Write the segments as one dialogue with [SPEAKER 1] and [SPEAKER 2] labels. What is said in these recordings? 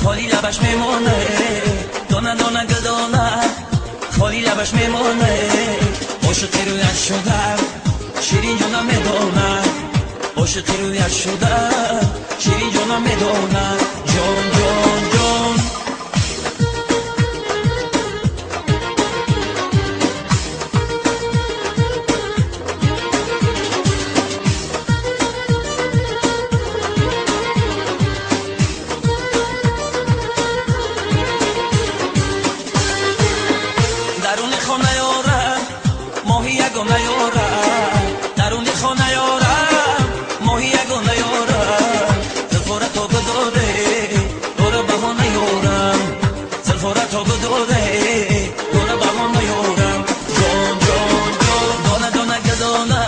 [SPEAKER 1] خالی لبش میمونه، دونه دونه گدونه خالی لبش میمونه. عاشق رویش شدم شیرین جونم میدونه، عاشق رویش شدم شیرین جونم میدونه. جون جون جون درون خانه یارم ماهی یگانه یارم، درون خانه یارم ماهی یگانه یارم. زلفاره تا بداره دور بهانه یارم، زلفاره تا بداره دور بهانه یارم. جون جون جون دانه دانه گدانه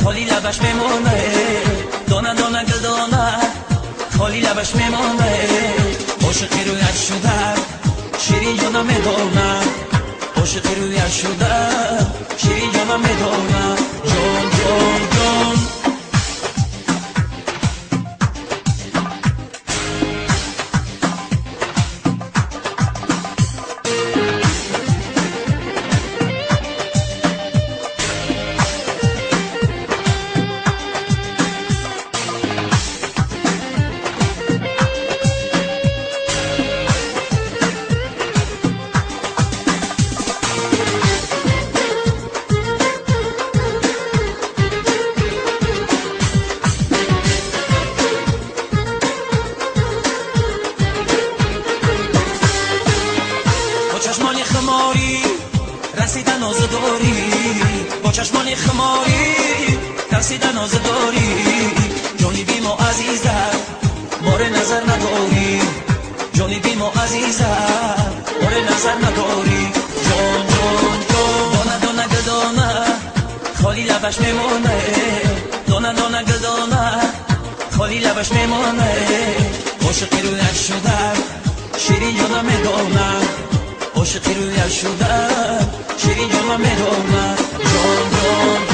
[SPEAKER 1] خالی لبش میمونه، دانه دانه گدانه خالی لبش میمونه. عاشق رویش شدم شیرین جونم میدونه، عاشق رویش شدم شیرین جونم میدونه. جون جون جون چشمانی خماری رسیدن آزداری، با چشمانی خماری رسیدن آزداری. جانی بیم و عزیزم بار نظر نداری، جانی بیم و عزیزم بار نظر نداری. جون جون جون دانه دانه گدانه خالی لبش میمونه، دانه دانه گدانه خالی لبش میمونه. عاشق رویش شدم شیرین جونم میدونه، عاشق رویش شدم شیرین جونم میدونه. جون جون